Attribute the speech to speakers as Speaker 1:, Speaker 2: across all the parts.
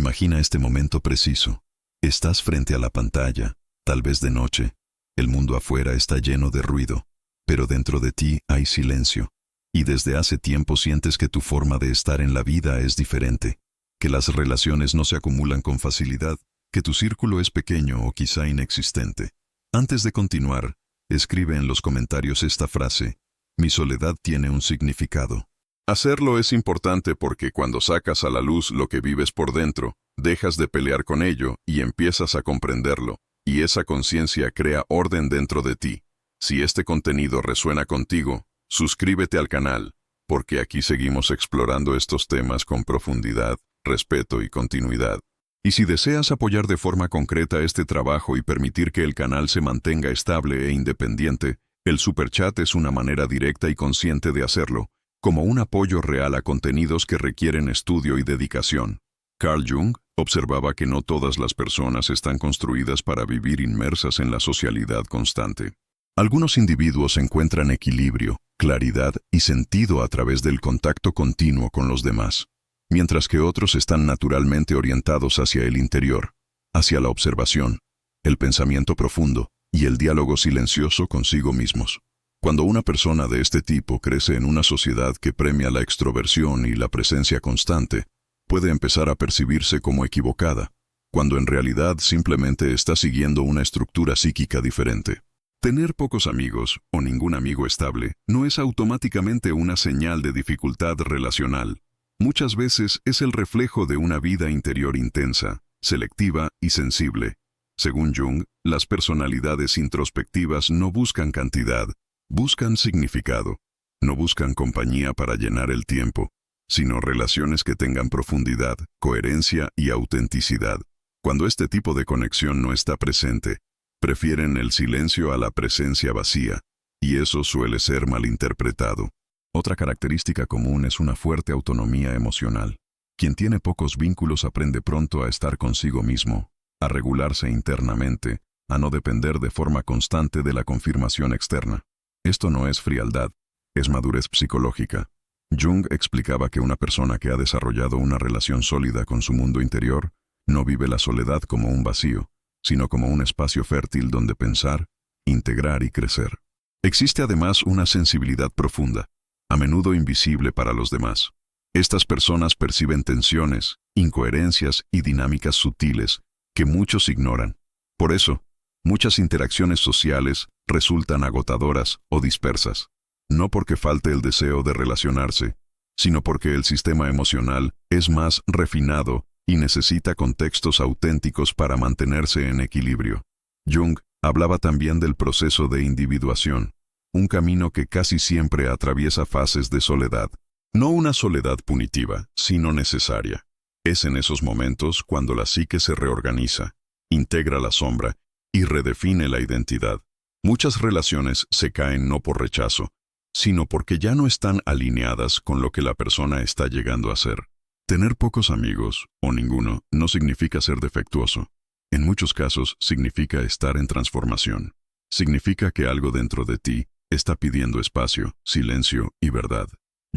Speaker 1: Imagina este momento preciso. Estás frente a la pantalla, tal vez de noche. El mundo afuera está lleno de ruido, pero dentro de ti hay silencio. Y desde hace tiempo sientes que tu forma de estar en la vida es diferente, que las relaciones no se acumulan con facilidad, que tu círculo es pequeño o quizá inexistente. Antes de continuar, escribe en los comentarios esta frase: mi soledad tiene un significado. Hacerlo es importante porque cuando sacas a la luz lo que vives por dentro, dejas de pelear con ello y empiezas a comprenderlo, y esa conciencia crea orden dentro de ti. Si este contenido resuena contigo, suscríbete al canal, porque aquí seguimos explorando estos temas con profundidad, respeto y continuidad. Y si deseas apoyar de forma concreta este trabajo y permitir que el canal se mantenga estable e independiente, el superchat es una manera directa y consciente de hacerlo, como un apoyo real a contenidos que requieren estudio y dedicación. Carl Jung observaba que no todas las personas están construidas para vivir inmersas en la socialidad constante. Algunos individuos encuentran equilibrio, claridad y sentido a través del contacto continuo con los demás, mientras que otros están naturalmente orientados hacia el interior, hacia la observación, el pensamiento profundo y el diálogo silencioso consigo mismos. Cuando una persona de este tipo crece en una sociedad que premia la extroversión y la presencia constante, puede empezar a percibirse como equivocada, cuando en realidad simplemente está siguiendo una estructura psíquica diferente. Tener pocos amigos o ningún amigo estable no es automáticamente una señal de dificultad relacional. Muchas veces es el reflejo de una vida interior intensa, selectiva y sensible. Según Jung, las personalidades introspectivas no buscan cantidad, buscan significado. No buscan compañía para llenar el tiempo, sino relaciones que tengan profundidad, coherencia y autenticidad. Cuando este tipo de conexión no está presente, prefieren el silencio a la presencia vacía, y eso suele ser malinterpretado. Otra característica común es una fuerte autonomía emocional. Quien tiene pocos vínculos aprende pronto a estar consigo mismo, a regularse internamente, a no depender de forma constante de la confirmación externa. Esto no es frialdad, es madurez psicológica. Jung explicaba que una persona que ha desarrollado una relación sólida con su mundo interior no vive la soledad como un vacío, sino como un espacio fértil donde pensar, integrar y crecer. Existe además una sensibilidad profunda, a menudo invisible para los demás. Estas personas perciben tensiones, incoherencias y dinámicas sutiles que muchos ignoran. Por eso, muchas interacciones sociales resultan agotadoras o dispersas. No porque falte el deseo de relacionarse, sino porque el sistema emocional es más refinado y necesita contextos auténticos para mantenerse en equilibrio. Jung hablaba también del proceso de individuación, un camino que casi siempre atraviesa fases de soledad. No una soledad punitiva, sino necesaria. Es en esos momentos cuando la psique se reorganiza, integra la sombra y redefine la identidad. Muchas relaciones se caen no por rechazo, sino porque ya no están alineadas con lo que la persona está llegando a ser. Tener pocos amigos, o ninguno, no significa ser defectuoso. En muchos casos significa estar en transformación. Significa que algo dentro de ti está pidiendo espacio, silencio y verdad.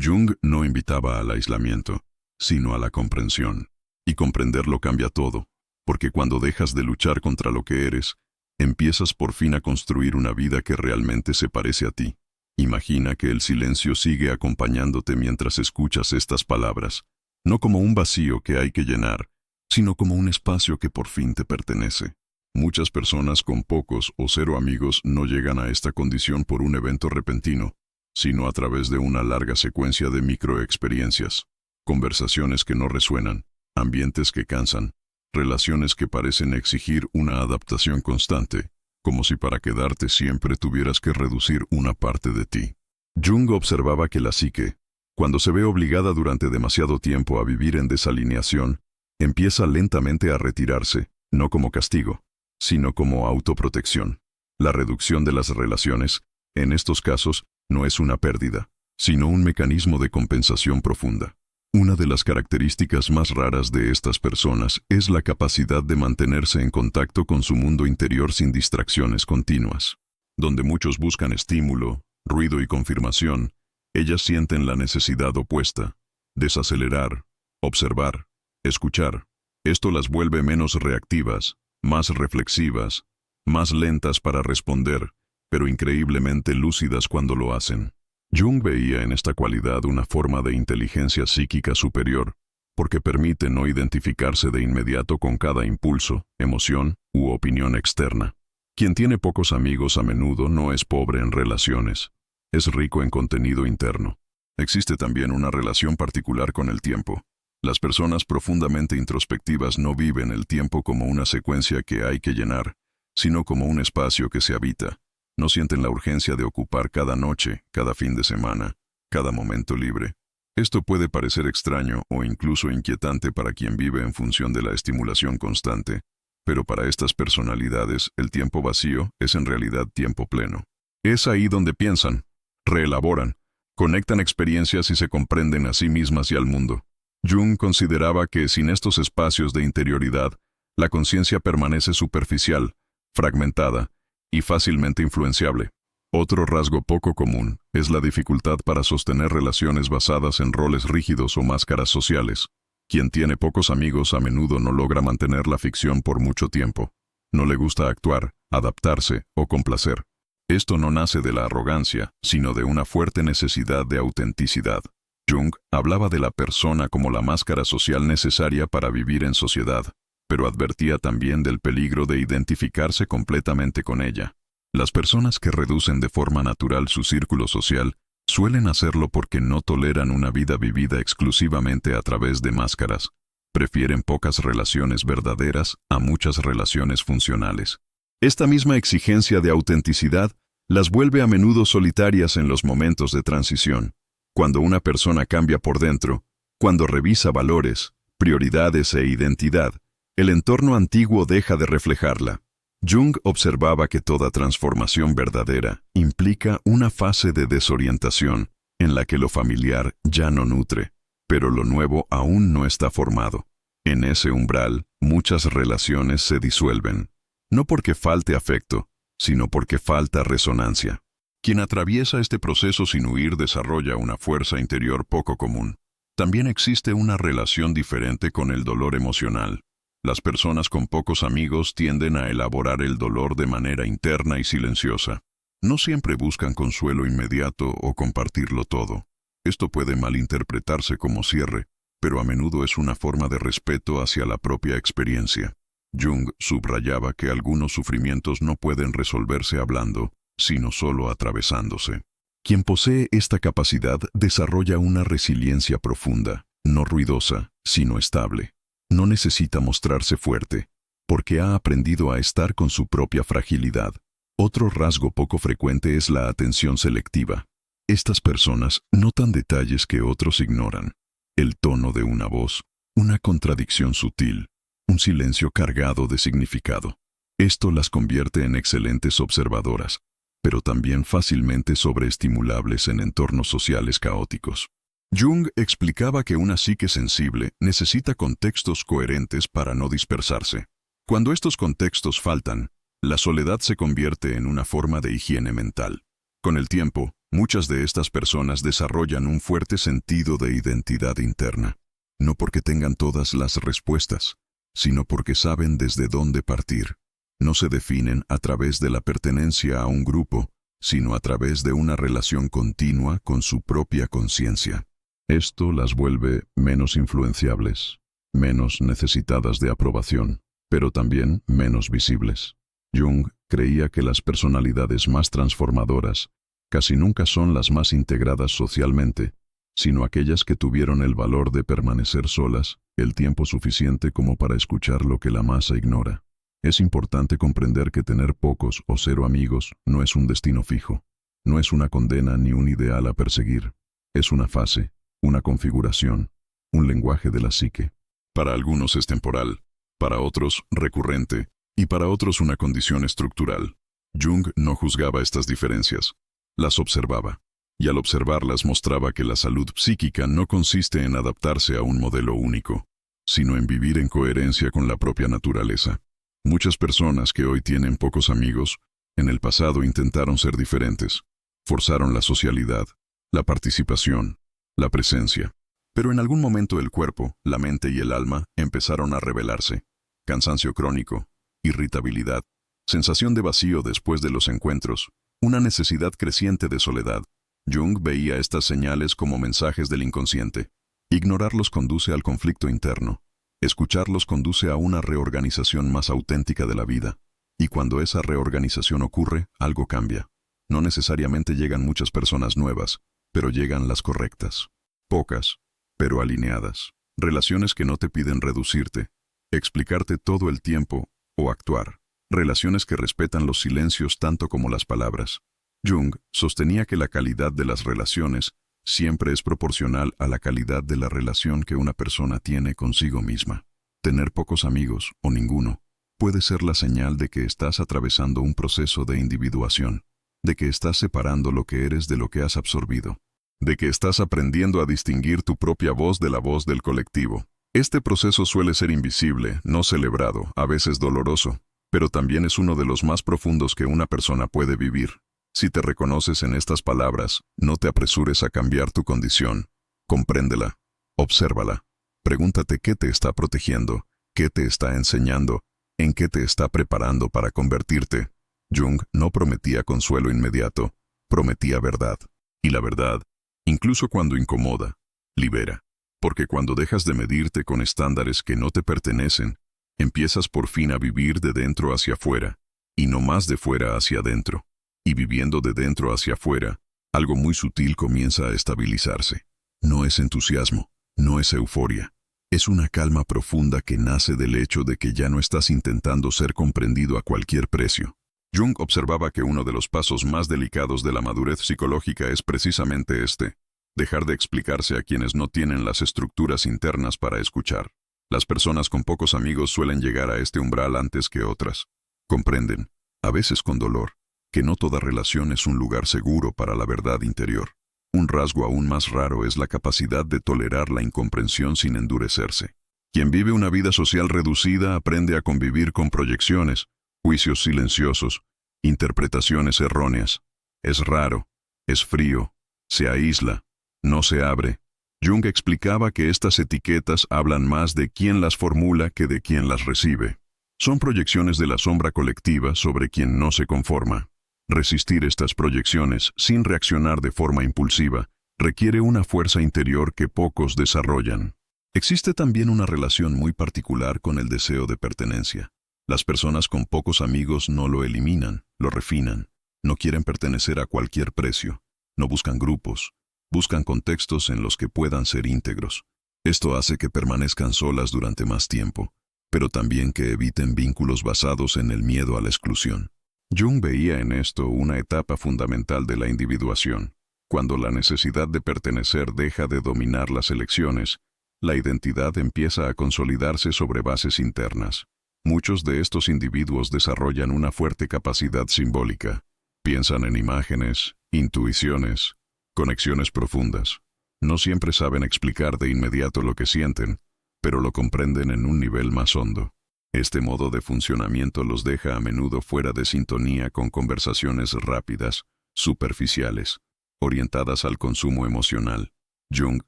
Speaker 1: Jung no invitaba al aislamiento, sino a la comprensión. Y comprenderlo cambia todo, porque cuando dejas de luchar contra lo que eres, empiezas por fin a construir una vida que realmente se parece a ti. Imagina que el silencio sigue acompañándote mientras escuchas estas palabras, no como un vacío que hay que llenar, sino como un espacio que por fin te pertenece. Muchas personas con pocos o cero amigos no llegan a esta condición por un evento repentino, sino a través de una larga secuencia de microexperiencias, conversaciones que no resuenan, ambientes que cansan, relaciones que parecen exigir una adaptación constante, como si para quedarte siempre tuvieras que reducir una parte de ti. Jung observaba que la psique, cuando se ve obligada durante demasiado tiempo a vivir en desalineación, empieza lentamente a retirarse, no como castigo, sino como autoprotección. La reducción de las relaciones, en estos casos, no es una pérdida, sino un mecanismo de compensación profunda. Una de las características más raras de estas personas es la capacidad de mantenerse en contacto con su mundo interior sin distracciones continuas. Donde muchos buscan estímulo, ruido y confirmación, ellas sienten la necesidad opuesta: desacelerar, observar, escuchar. Esto las vuelve menos reactivas, más reflexivas, más lentas para responder, pero increíblemente lúcidas cuando lo hacen. Jung veía en esta cualidad una forma de inteligencia psíquica superior, porque permite no identificarse de inmediato con cada impulso, emoción u opinión externa. Quien tiene pocos amigos a menudo no es pobre en relaciones, es rico en contenido interno. Existe también una relación particular con el tiempo. Las personas profundamente introspectivas no viven el tiempo como una secuencia que hay que llenar, sino como un espacio que se habita. No sienten la urgencia de ocupar cada noche, cada fin de semana, cada momento libre. Esto puede parecer extraño o incluso inquietante para quien vive en función de la estimulación constante, pero para estas personalidades el tiempo vacío es en realidad tiempo pleno. Es ahí donde piensan, reelaboran, conectan experiencias y se comprenden a sí mismas y al mundo. Jung consideraba que sin estos espacios de interioridad, la conciencia permanece superficial, fragmentada y fácilmente influenciable. Otro rasgo poco común es la dificultad para sostener relaciones basadas en roles rígidos o máscaras sociales. Quien tiene pocos amigos a menudo no logra mantener la ficción por mucho tiempo. No le gusta actuar, adaptarse o complacer. Esto no nace de la arrogancia, sino de una fuerte necesidad de autenticidad. Jung hablaba de la persona como la máscara social necesaria para vivir en sociedad, pero advertía también del peligro de identificarse completamente con ella. Las personas que reducen de forma natural su círculo social suelen hacerlo porque no toleran una vida vivida exclusivamente a través de máscaras. Prefieren pocas relaciones verdaderas a muchas relaciones funcionales. Esta misma exigencia de autenticidad las vuelve a menudo solitarias en los momentos de transición. Cuando una persona cambia por dentro, cuando revisa valores, prioridades e identidad, el entorno antiguo deja de reflejarla. Jung observaba que toda transformación verdadera implica una fase de desorientación en la que lo familiar ya no nutre, pero lo nuevo aún no está formado. En ese umbral, muchas relaciones se disuelven, no porque falte afecto, sino porque falta resonancia. Quien atraviesa este proceso sin huir desarrolla una fuerza interior poco común. También existe una relación diferente con el dolor emocional. Las personas con pocos amigos tienden a elaborar el dolor de manera interna y silenciosa. No siempre buscan consuelo inmediato o compartirlo todo. Esto puede malinterpretarse como cierre, pero a menudo es una forma de respeto hacia la propia experiencia. Jung subrayaba que algunos sufrimientos no pueden resolverse hablando, sino solo atravesándose. Quien posee esta capacidad desarrolla una resiliencia profunda, no ruidosa, sino estable. No necesita mostrarse fuerte, porque ha aprendido a estar con su propia fragilidad. Otro rasgo poco frecuente es la atención selectiva. Estas personas notan detalles que otros ignoran. El tono de una voz, una contradicción sutil, un silencio cargado de significado. Esto las convierte en excelentes observadoras, pero también fácilmente sobreestimulables en entornos sociales caóticos. Jung explicaba que una psique sensible necesita contextos coherentes para no dispersarse. Cuando estos contextos faltan, la soledad se convierte en una forma de higiene mental. Con el tiempo, muchas de estas personas desarrollan un fuerte sentido de identidad interna, no porque tengan todas las respuestas, sino porque saben desde dónde partir. No se definen a través de la pertenencia a un grupo, sino a través de una relación continua con su propia conciencia. Esto las vuelve menos influenciables, menos necesitadas de aprobación, pero también menos visibles. Jung creía que las personalidades más transformadoras casi nunca son las más integradas socialmente, sino aquellas que tuvieron el valor de permanecer solas el tiempo suficiente como para escuchar lo que la masa ignora. Es importante comprender que tener pocos o cero amigos no es un destino fijo, no es una condena ni un ideal a perseguir, es una fase, una configuración, un lenguaje de la psique. Para algunos es temporal, para otros recurrente, y para otros una condición estructural. Jung no juzgaba estas diferencias, las observaba, y al observarlas mostraba que la salud psíquica no consiste en adaptarse a un modelo único, sino en vivir en coherencia con la propia naturaleza. Muchas personas que hoy tienen pocos amigos, en el pasado intentaron ser diferentes, forzaron la socialidad, la participación, la presencia, Pero en algún momento el cuerpo, la mente y el alma empezaron a rebelarse. Cansancio crónico, irritabilidad, sensación de vacío después de los encuentros, una necesidad creciente de soledad. Jung veía estas señales como mensajes del inconsciente. Ignorarlos conduce al conflicto interno. Escucharlos conduce a una reorganización más auténtica de la vida. Y cuando esa reorganización ocurre, algo cambia. No necesariamente llegan muchas personas nuevas, pero llegan las correctas. Pocas, pero alineadas. Relaciones que no te piden reducirte, explicarte todo el tiempo o actuar. Relaciones que respetan los silencios tanto como las palabras. Jung sostenía que la calidad de las relaciones siempre es proporcional a la calidad de la relación que una persona tiene consigo misma. Tener pocos amigos, o ninguno, puede ser la señal de que estás atravesando un proceso de individuación, de que estás separando lo que eres de lo que has absorbido, de que estás aprendiendo a distinguir tu propia voz de la voz del colectivo. Este proceso suele ser invisible, no celebrado, a veces doloroso, pero también es uno de los más profundos que una persona puede vivir. Si te reconoces en estas palabras, no te apresures a cambiar tu condición. Compréndela, obsérvala. Pregúntate qué te está protegiendo, qué te está enseñando, en qué te está preparando para convertirte. Jung no prometía consuelo inmediato, prometía verdad. Y la verdad, incluso cuando incomoda, libera. Porque cuando dejas de medirte con estándares que no te pertenecen, empiezas por fin a vivir de dentro hacia afuera, y no más de fuera hacia adentro. Y viviendo de dentro hacia afuera, algo muy sutil comienza a estabilizarse. No es entusiasmo, no es euforia. Es una calma profunda que nace del hecho de que ya no estás intentando ser comprendido a cualquier precio. Jung observaba que uno de los pasos más delicados de la madurez psicológica es precisamente este: dejar de explicarse a quienes no tienen las estructuras internas para escuchar. Las personas con pocos amigos suelen llegar a este umbral antes que otras. Comprenden, a veces con dolor, que no toda relación es un lugar seguro para la verdad interior. Un rasgo aún más raro es la capacidad de tolerar la incomprensión sin endurecerse. Quien vive una vida social reducida aprende a convivir con proyecciones, juicios silenciosos, interpretaciones erróneas. Es raro, es frío, se aísla, no se abre. Jung explicaba que estas etiquetas hablan más de quien las formula que de quien las recibe. Son proyecciones de la sombra colectiva sobre quien no se conforma. Resistir estas proyecciones sin reaccionar de forma impulsiva requiere una fuerza interior que pocos desarrollan. Existe también una relación muy particular con el deseo de pertenencia. Las personas con pocos amigos no lo eliminan, lo refinan. No quieren pertenecer a cualquier precio. No buscan grupos. Buscan contextos en los que puedan ser íntegros. Esto hace que permanezcan solas durante más tiempo, pero también que eviten vínculos basados en el miedo a la exclusión. Jung veía en esto una etapa fundamental de la individuación. Cuando la necesidad de pertenecer deja de dominar las elecciones, la identidad empieza a consolidarse sobre bases internas. Muchos de estos individuos desarrollan una fuerte capacidad simbólica. Piensan en imágenes, intuiciones, conexiones profundas. No siempre saben explicar de inmediato lo que sienten, pero lo comprenden en un nivel más hondo. Este modo de funcionamiento los deja a menudo fuera de sintonía con conversaciones rápidas, superficiales, orientadas al consumo emocional. Jung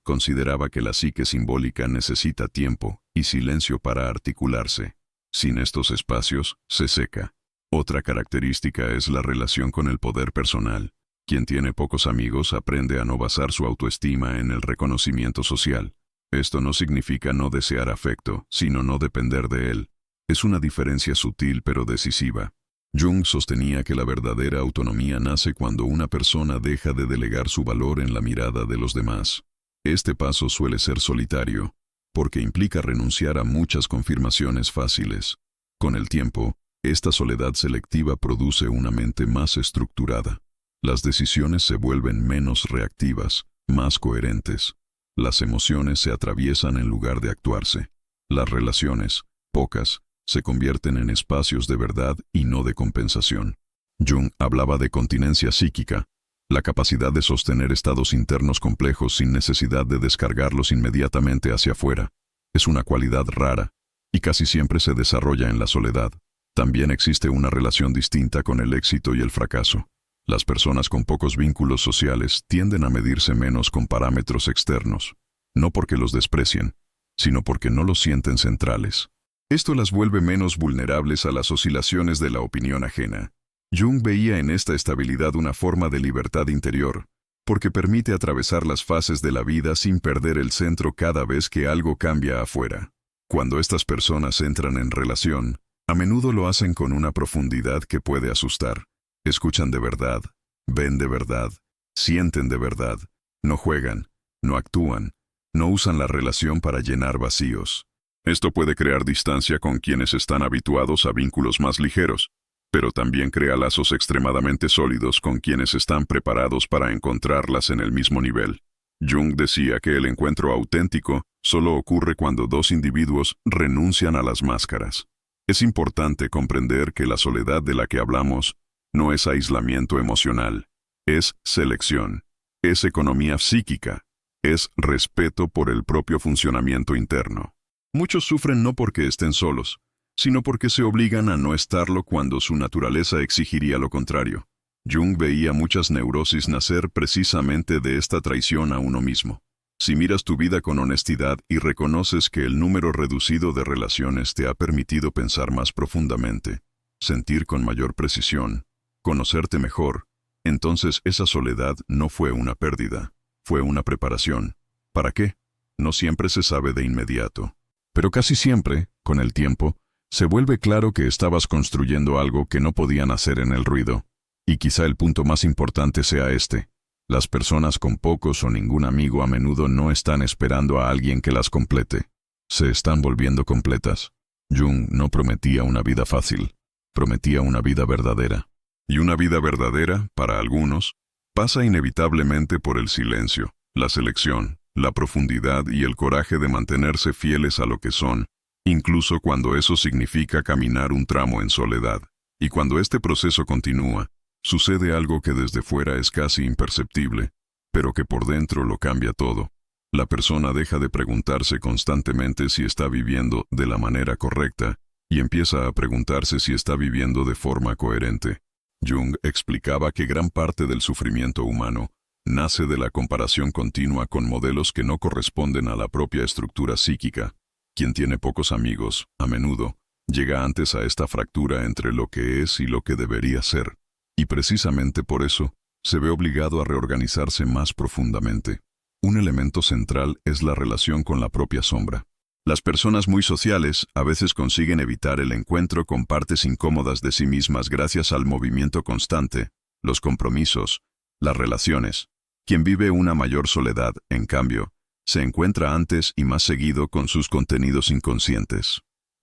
Speaker 1: consideraba que la psique simbólica necesita tiempo y silencio para articularse. Sin estos espacios, se seca. Otra característica es la relación con el poder personal. Quien tiene pocos amigos aprende a no basar su autoestima en el reconocimiento social. Esto no significa no desear afecto, sino no depender de él. Es una diferencia sutil pero decisiva. Jung sostenía que la verdadera autonomía nace cuando una persona deja de delegar su valor en la mirada de los demás. Este paso suele ser solitario, porque implica renunciar a muchas confirmaciones fáciles. Con el tiempo, esta soledad selectiva produce una mente más estructurada. Las decisiones se vuelven menos reactivas, más coherentes. Las emociones se atraviesan en lugar de actuarse. Las relaciones, pocas, se convierten en espacios de verdad y no de compensación. Jung hablaba de continencia psíquica, la capacidad de sostener estados internos complejos sin necesidad de descargarlos inmediatamente hacia afuera. Es una cualidad rara, y casi siempre se desarrolla en la soledad. También existe una relación distinta con el éxito y el fracaso. Las personas con pocos vínculos sociales tienden a medirse menos con parámetros externos. no porque los desprecien, sino porque no los sienten centrales. Esto las vuelve menos vulnerables a las oscilaciones de la opinión ajena. Jung veía en esta estabilidad una forma de libertad interior, porque permite atravesar las fases de la vida sin perder el centro cada vez que algo cambia afuera. Cuando estas personas entran en relación, a menudo lo hacen con una profundidad que puede asustar. Escuchan de verdad, ven de verdad, sienten de verdad, no juegan, no actúan, no usan la relación para llenar vacíos. Esto puede crear distancia con quienes están habituados a vínculos más ligeros, pero también crea lazos extremadamente sólidos con quienes están preparados para encontrarlas en el mismo nivel. Jung decía que el encuentro auténtico solo ocurre cuando dos individuos renuncian a las máscaras. Es importante comprender que la soledad de la que hablamos no es aislamiento emocional, es selección, es economía psíquica, es respeto por el propio funcionamiento interno. Muchos sufren no porque estén solos, sino porque se obligan a no estarlo cuando su naturaleza exigiría lo contrario. Jung veía muchas neurosis nacer precisamente de esta traición a uno mismo. Si miras tu vida con honestidad y reconoces que el número reducido de relaciones te ha permitido pensar más profundamente, sentir con mayor precisión, conocerte mejor, entonces esa soledad no fue una pérdida, fue una preparación. ¿Para qué? No siempre se sabe de inmediato. Pero casi siempre, con el tiempo, se vuelve claro que estabas construyendo algo que no podían hacer en el ruido. Y quizá el punto más importante sea este. Las personas con pocos o ningún amigo a menudo no están esperando a alguien que las complete. Se están volviendo completas. Jung no prometía una vida fácil, prometía una vida verdadera. Y una vida verdadera, para algunos, pasa inevitablemente por el silencio, la selección, la profundidad y el coraje de mantenerse fieles a lo que son, incluso cuando eso significa caminar un tramo en soledad. Y cuando este proceso continúa, sucede algo que desde fuera es casi imperceptible, pero que por dentro lo cambia todo. La persona deja de preguntarse constantemente si está viviendo de la manera correcta y empieza a preguntarse si está viviendo de forma coherente. Jung explicaba que gran parte del sufrimiento humano nace de la comparación continua con modelos que no corresponden a la propia estructura psíquica. Quien tiene pocos amigos, a menudo, llega antes a esta fractura entre lo que es y lo que debería ser. Y precisamente por eso, se ve obligado a reorganizarse más profundamente. Un elemento central es la relación con la propia sombra. Las personas muy sociales a veces consiguen evitar el encuentro con partes incómodas de sí mismas gracias al movimiento constante, los compromisos, las relaciones. Quien vive una mayor soledad, en cambio, se encuentra antes y más seguido con sus contenidos inconscientes.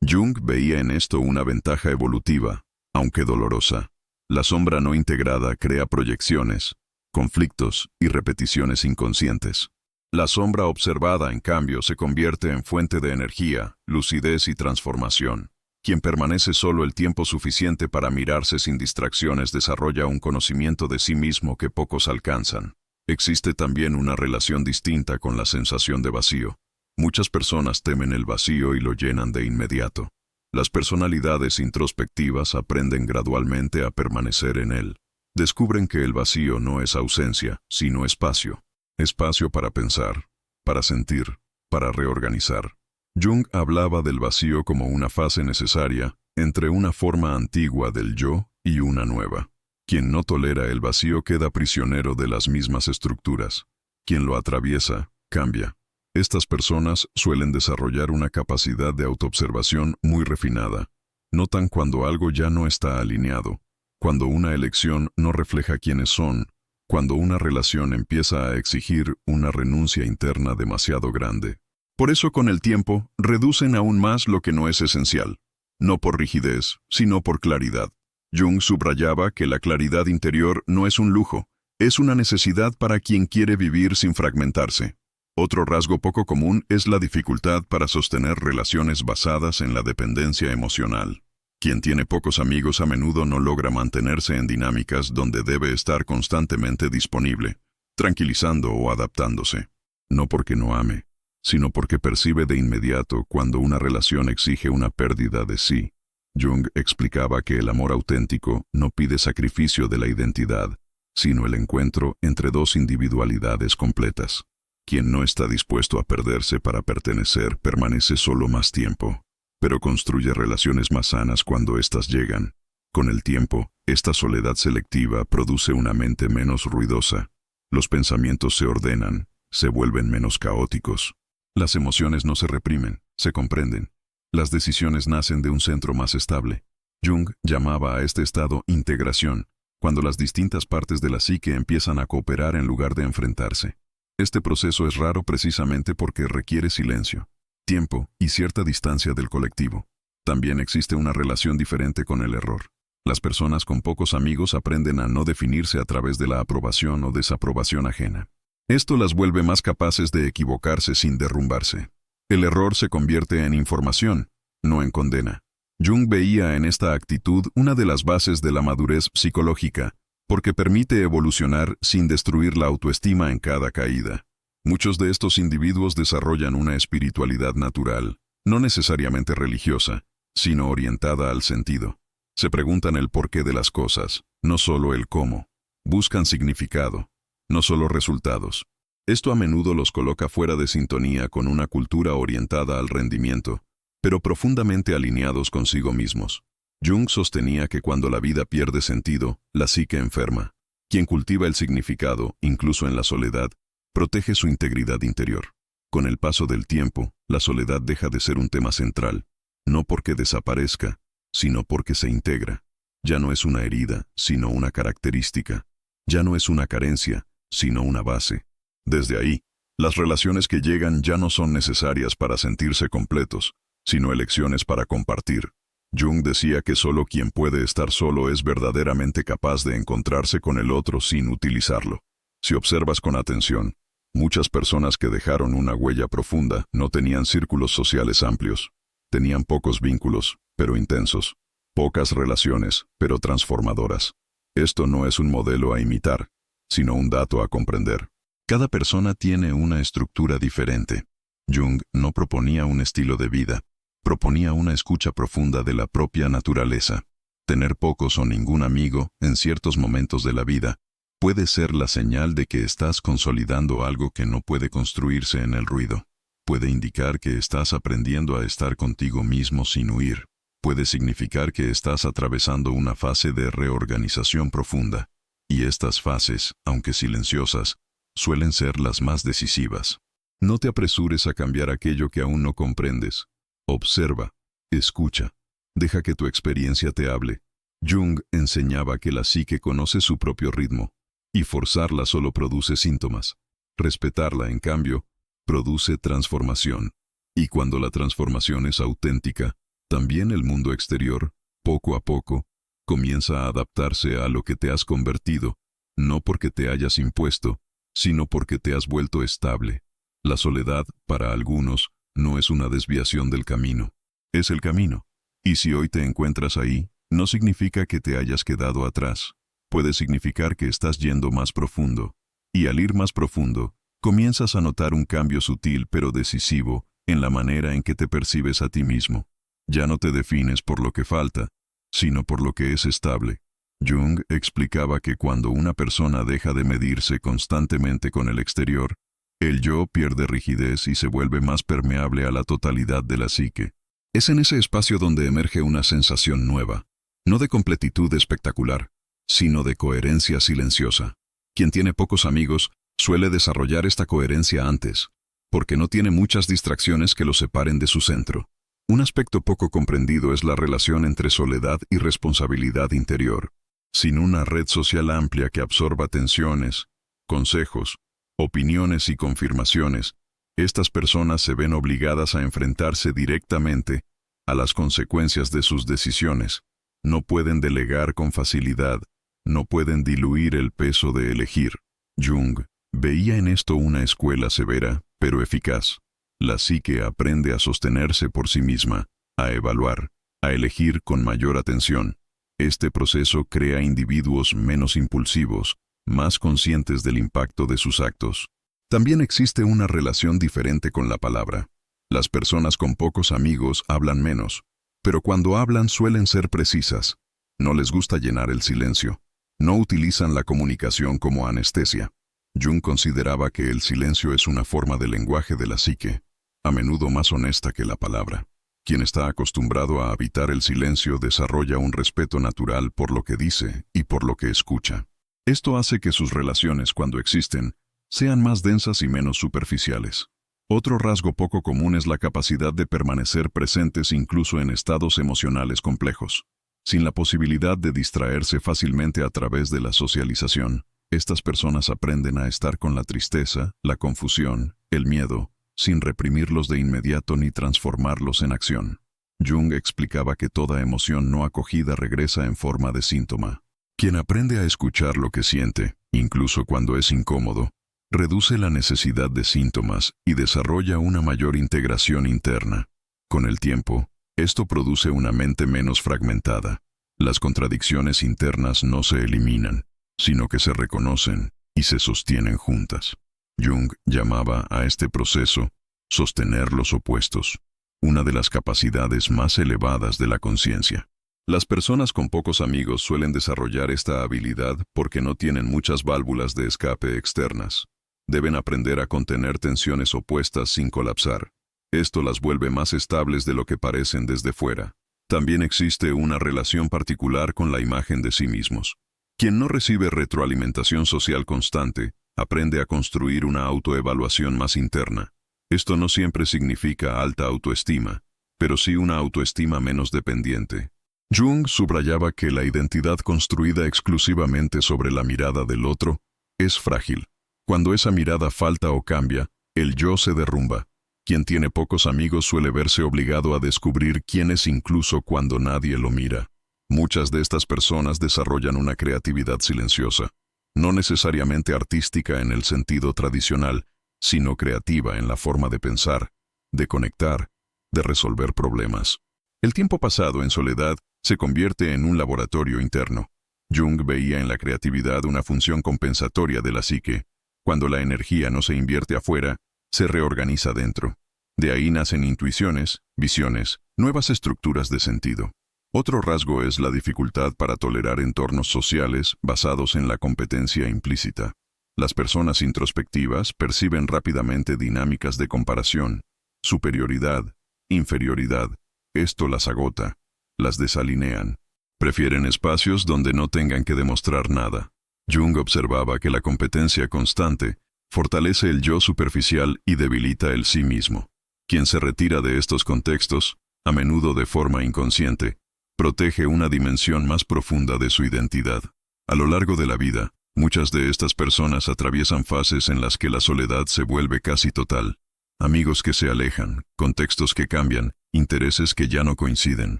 Speaker 1: Jung veía en esto una ventaja evolutiva, aunque dolorosa. La sombra no integrada crea proyecciones, conflictos y repeticiones inconscientes. La sombra observada, en cambio, se convierte en fuente de energía, lucidez y transformación. Quien permanece solo el tiempo suficiente para mirarse sin distracciones desarrolla un conocimiento de sí mismo que pocos alcanzan. Existe también una relación distinta con la sensación de vacío. Muchas personas temen el vacío y lo llenan de inmediato. Las personalidades introspectivas aprenden gradualmente a permanecer en él. Descubren que el vacío no es ausencia, sino espacio. Espacio para pensar, para sentir, para reorganizar. Jung hablaba del vacío como una fase necesaria entre una forma antigua del yo y una nueva. Quien no tolera el vacío queda prisionero de las mismas estructuras. Quien lo atraviesa, cambia. Estas personas suelen desarrollar una capacidad de autoobservación muy refinada. Notan cuando algo ya no está alineado, cuando una elección no refleja quiénes son, cuando una relación empieza a exigir una renuncia interna demasiado grande. Por eso, con el tiempo, reducen aún más lo que no es esencial. No por rigidez, sino por claridad. Jung subrayaba que la claridad interior no es un lujo, es una necesidad para quien quiere vivir sin fragmentarse. Otro rasgo poco común es la dificultad para sostener relaciones basadas en la dependencia emocional. Quien tiene pocos amigos a menudo no logra mantenerse en dinámicas donde debe estar constantemente disponible, tranquilizando o adaptándose. No porque no ame, sino porque percibe de inmediato cuando una relación exige una pérdida de sí. Jung explicaba que el amor auténtico no pide sacrificio de la identidad, sino el encuentro entre dos individualidades completas. Quien no está dispuesto a perderse para pertenecer permanece solo más tiempo, pero construye relaciones más sanas cuando éstas llegan. Con el tiempo, esta soledad selectiva produce una mente menos ruidosa. Los pensamientos se ordenan, se vuelven menos caóticos. Las emociones no se reprimen, se comprenden. Las decisiones nacen de un centro más estable. Jung llamaba a este estado integración, cuando las distintas partes de la psique empiezan a cooperar en lugar de enfrentarse. Este proceso es raro precisamente porque requiere silencio, tiempo y cierta distancia del colectivo. También existe una relación diferente con el error. Las personas con pocos amigos aprenden a no definirse a través de la aprobación o desaprobación ajena. Esto las vuelve más capaces de equivocarse sin derrumbarse. El error se convierte en información, no en condena. Jung veía en esta actitud una de las bases de la madurez psicológica, porque permite evolucionar sin destruir la autoestima en cada caída. Muchos de estos individuos desarrollan una espiritualidad natural, no necesariamente religiosa, sino orientada al sentido. Se preguntan el porqué de las cosas, no solo el cómo. Buscan significado, no solo resultados. Esto a menudo los coloca fuera de sintonía con una cultura orientada al rendimiento, pero profundamente alineados consigo mismos. Jung sostenía que cuando la vida pierde sentido, la psique enferma. Quien cultiva el significado, incluso en la soledad, protege su integridad interior. Con el paso del tiempo, la soledad deja de ser un tema central, no porque desaparezca, sino porque se integra. Ya no es una herida, sino una característica. Ya no es una carencia, sino una base. Desde ahí, las relaciones que llegan ya no son necesarias para sentirse completos, sino elecciones para compartir. Jung decía que solo quien puede estar solo es verdaderamente capaz de encontrarse con el otro sin utilizarlo. Si observas con atención, muchas personas que dejaron una huella profunda no tenían círculos sociales amplios. Tenían pocos vínculos, pero intensos. Pocas relaciones, pero transformadoras. Esto no es un modelo a imitar, sino un dato a comprender. Cada persona tiene una estructura diferente. Jung no proponía un estilo de vida, proponía una escucha profunda de la propia naturaleza. Tener pocos o ningún amigo en ciertos momentos de la vida puede ser la señal de que estás consolidando algo que no puede construirse en el ruido. Puede indicar que estás aprendiendo a estar contigo mismo sin huir. Puede significar que estás atravesando una fase de reorganización profunda. Y estas fases, aunque silenciosas, suelen ser las más decisivas. No te apresures a cambiar aquello que aún no comprendes. Observa, escucha, deja que tu experiencia te hable. Jung enseñaba que la psique conoce su propio ritmo, y forzarla solo produce síntomas. Respetarla, en cambio, produce transformación. Y cuando la transformación es auténtica, también el mundo exterior, poco a poco, comienza a adaptarse a lo que te has convertido, no porque te hayas impuesto, sino porque te has vuelto estable. La soledad, para algunos, no es una desviación del camino, es el camino. Y si hoy te encuentras ahí, no significa que te hayas quedado atrás. Puede significar que estás yendo más profundo. Y al ir más profundo, comienzas a notar un cambio sutil pero decisivo en la manera en que te percibes a ti mismo. Ya no te defines por lo que falta, sino por lo que es estable. Jung explicaba que cuando una persona deja de medirse constantemente con el exterior, el yo pierde rigidez y se vuelve más permeable a la totalidad de la psique. Es en ese espacio donde emerge una sensación nueva, no de completitud espectacular, sino de coherencia silenciosa. Quien tiene pocos amigos suele desarrollar esta coherencia antes, porque no tiene muchas distracciones que lo separen de su centro. Un aspecto poco comprendido es la relación entre soledad y responsabilidad interior. Sin una red social amplia que absorba atenciones, consejos, opiniones y confirmaciones, estas personas se ven obligadas a enfrentarse directamente a las consecuencias de sus decisiones. No pueden delegar con facilidad, no pueden diluir el peso de elegir. Jung veía en esto una escuela severa, pero eficaz. La psique aprende a sostenerse por sí misma, a evaluar, a elegir con mayor atención. Este proceso crea individuos menos impulsivos, más conscientes del impacto de sus actos. También existe una relación diferente con la palabra. Las personas con pocos amigos hablan menos, pero cuando hablan suelen ser precisas. No les gusta llenar el silencio. No utilizan la comunicación como anestesia. Jung consideraba que el silencio es una forma de lenguaje de la psique, a menudo más honesta que la palabra. Quien está acostumbrado a habitar el silencio desarrolla un respeto natural por lo que dice y por lo que escucha. Esto hace que sus relaciones, cuando existen, sean más densas y menos superficiales. Otro rasgo poco común es la capacidad de permanecer presentes incluso en estados emocionales complejos. Sin la posibilidad de distraerse fácilmente a través de la socialización, estas personas aprenden a estar con la tristeza, la confusión, el miedo, sin reprimirlos de inmediato ni transformarlos en acción. Jung explicaba que toda emoción no acogida regresa en forma de síntoma. Quien aprende a escuchar lo que siente, incluso cuando es incómodo, reduce la necesidad de síntomas y desarrolla una mayor integración interna. Con el tiempo, esto produce una mente menos fragmentada. Las contradicciones internas no se eliminan, sino que se reconocen y se sostienen juntas. Jung llamaba a este proceso sostener los opuestos, una de las capacidades más elevadas de la conciencia. Las personas con pocos amigos suelen desarrollar esta habilidad porque no tienen muchas válvulas de escape externas. Deben aprender a contener tensiones opuestas sin colapsar. Esto las vuelve más estables de lo que parecen desde fuera. También existe una relación particular con la imagen de sí mismos. Quien no recibe retroalimentación social constante, aprende a construir una autoevaluación más interna. Esto no siempre significa alta autoestima, pero sí una autoestima menos dependiente. Jung subrayaba que la identidad construida exclusivamente sobre la mirada del otro es frágil. Cuando esa mirada falta o cambia, el yo se derrumba. Quien tiene pocos amigos suele verse obligado a descubrir quién es incluso cuando nadie lo mira. Muchas de estas personas desarrollan una creatividad silenciosa, no necesariamente artística en el sentido tradicional, sino creativa en la forma de pensar, de conectar, de resolver problemas. El tiempo pasado en soledad se convierte en un laboratorio interno. Jung veía en la creatividad una función compensatoria de la psique. Cuando la energía no se invierte afuera, se reorganiza dentro. De ahí nacen intuiciones, visiones, nuevas estructuras de sentido. Otro rasgo es la dificultad para tolerar entornos sociales basados en la competencia implícita. Las personas introspectivas perciben rápidamente dinámicas de comparación, superioridad, inferioridad. Esto las agota, las desalinean. Prefieren espacios donde no tengan que demostrar nada. Jung observaba que la competencia constante fortalece el yo superficial y debilita el sí mismo. Quien se retira de estos contextos, a menudo de forma inconsciente, protege una dimensión más profunda de su identidad. A lo largo de la vida, muchas de estas personas atraviesan fases en las que la soledad se vuelve casi total. Amigos que se alejan, contextos que cambian, intereses que ya no coinciden.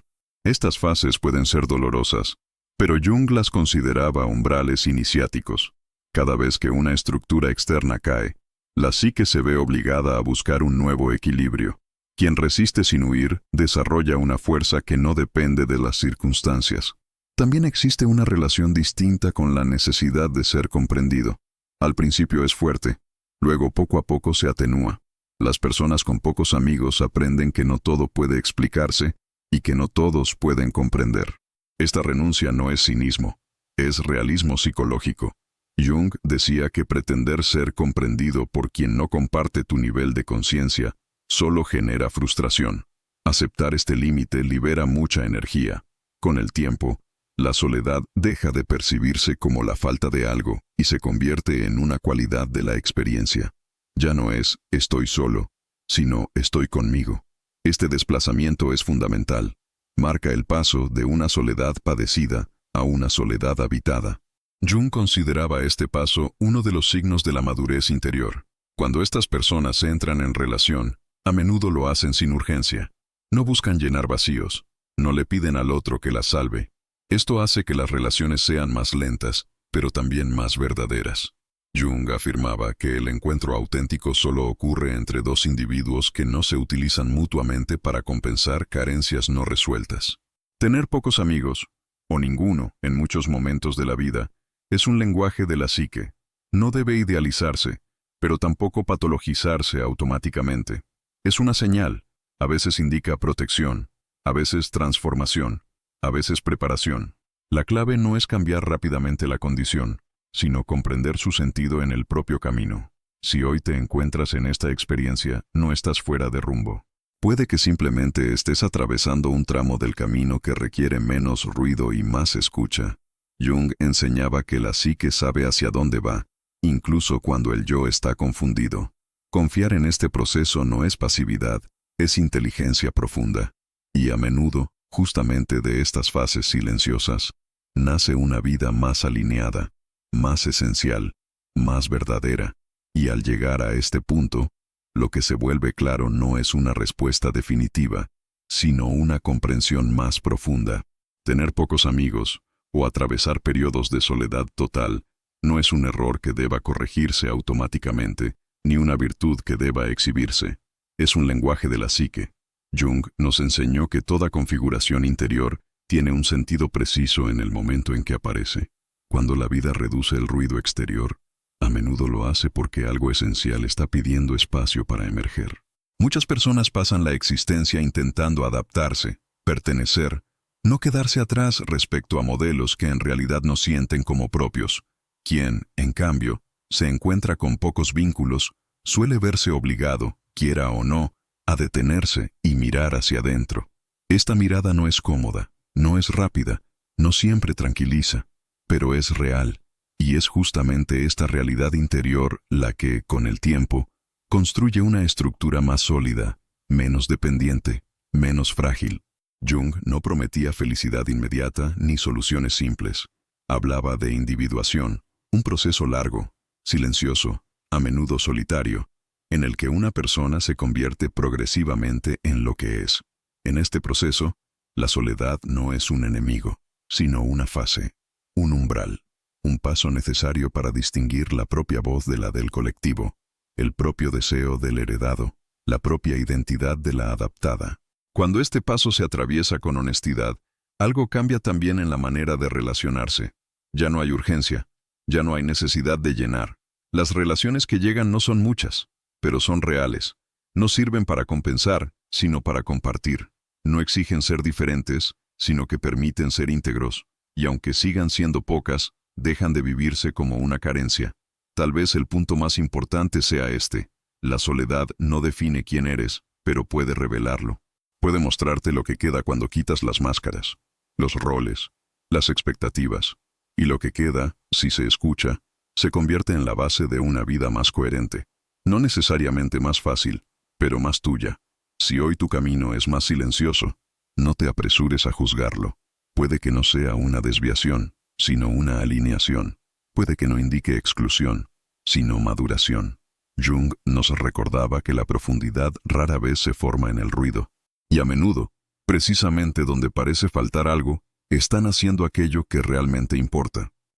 Speaker 1: Estas fases pueden ser dolorosas, pero Jung las consideraba umbrales iniciáticos. Cada vez que una estructura externa cae, la psique se ve obligada a buscar un nuevo equilibrio. Quien resiste sin huir desarrolla una fuerza que no depende de las circunstancias. También existe una relación distinta con la necesidad de ser comprendido. Al principio es fuerte, luego poco a poco se atenúa. Las personas con pocos amigos aprenden que no todo puede explicarse y que no todos pueden comprender. Esta renuncia no es cinismo, es realismo psicológico. Jung decía que pretender ser comprendido por quien no comparte tu nivel de conciencia solo genera frustración. Aceptar este límite libera mucha energía. Con el tiempo, la soledad deja de percibirse como la falta de algo y se convierte en una cualidad de la experiencia. Ya no es estoy solo, sino estoy conmigo. Este desplazamiento es fundamental. Marca el paso de una soledad padecida a una soledad habitada. Jung consideraba este paso uno de los signos de la madurez interior. Cuando estas personas entran en relación, a menudo lo hacen sin urgencia. No buscan llenar vacíos, no le piden al otro que las salve. Esto hace que las relaciones sean más lentas, pero también más verdaderas. Jung afirmaba que el encuentro auténtico solo ocurre entre dos individuos que no se utilizan mutuamente para compensar carencias no resueltas. Tener pocos amigos, o ninguno, en muchos momentos de la vida, es un lenguaje de la psique. No debe idealizarse, pero tampoco patologizarse automáticamente. Es una señal. A veces indica protección, a veces transformación, a veces preparación. La clave no es cambiar rápidamente la condición, sino comprender su sentido en el propio camino. Si hoy te encuentras en esta experiencia, no estás fuera de rumbo. Puede que simplemente estés atravesando un tramo del camino que requiere menos ruido y más escucha. Jung enseñaba que la psique sabe hacia dónde va, incluso cuando el yo está confundido. Confiar en este proceso no es pasividad, es inteligencia profunda. Y a menudo, justamente de estas fases silenciosas, nace una vida más alineada, más esencial, más verdadera. Y al llegar a este punto, lo que se vuelve claro no es una respuesta definitiva, sino una comprensión más profunda. Tener pocos amigos, o atravesar periodos de soledad total, no es un error que deba corregirse automáticamente, ni una virtud que deba exhibirse. Es un lenguaje de la psique. Jung nos enseñó que toda configuración interior tiene un sentido preciso en el momento en que aparece. Cuando la vida reduce el ruido exterior, a menudo lo hace porque algo esencial está pidiendo espacio para emerger. Muchas personas pasan la existencia intentando adaptarse, pertenecer, no quedarse atrás respecto a modelos que en realidad no sienten como propios. Quien, en cambio, se encuentra con pocos vínculos, suele verse obligado, quiera o no, a detenerse y mirar hacia adentro. Esta mirada no es cómoda, no es rápida, no siempre tranquiliza, pero es real. Y es justamente esta realidad interior la que, con el tiempo, construye una estructura más sólida, menos dependiente, menos frágil. Jung no prometía felicidad inmediata ni soluciones simples. Hablaba de individuación, un proceso largo, silencioso, a menudo solitario, en el que una persona se convierte progresivamente en lo que es. En este proceso, la soledad no es un enemigo, sino una fase, un umbral. Un paso necesario para distinguir la propia voz de la del colectivo, el propio deseo del heredado, la propia identidad de la adaptada. Cuando este paso se atraviesa con honestidad, algo cambia también en la manera de relacionarse. Ya no hay urgencia, ya no hay necesidad de llenar. Las relaciones que llegan no son muchas, pero son reales. No sirven para compensar, sino para compartir. No exigen ser diferentes, sino que permiten ser íntegros, y aunque sigan siendo pocas, dejan de vivirse como una carencia. Tal vez el punto más importante sea este. La soledad no define quién eres, pero puede revelarlo. Puede mostrarte lo que queda cuando quitas las máscaras, los roles, las expectativas. Y lo que queda, si se escucha, se convierte en la base de una vida más coherente. No necesariamente más fácil, pero más tuya. Si hoy tu camino es más silencioso, no te apresures a juzgarlo. Puede que no sea una desviación, sino una alineación. Puede que no indique exclusión, sino maduración. Jung nos recordaba que la profundidad rara vez se forma en el ruido, y a menudo, precisamente donde parece faltar algo, están haciendo aquello que realmente importa.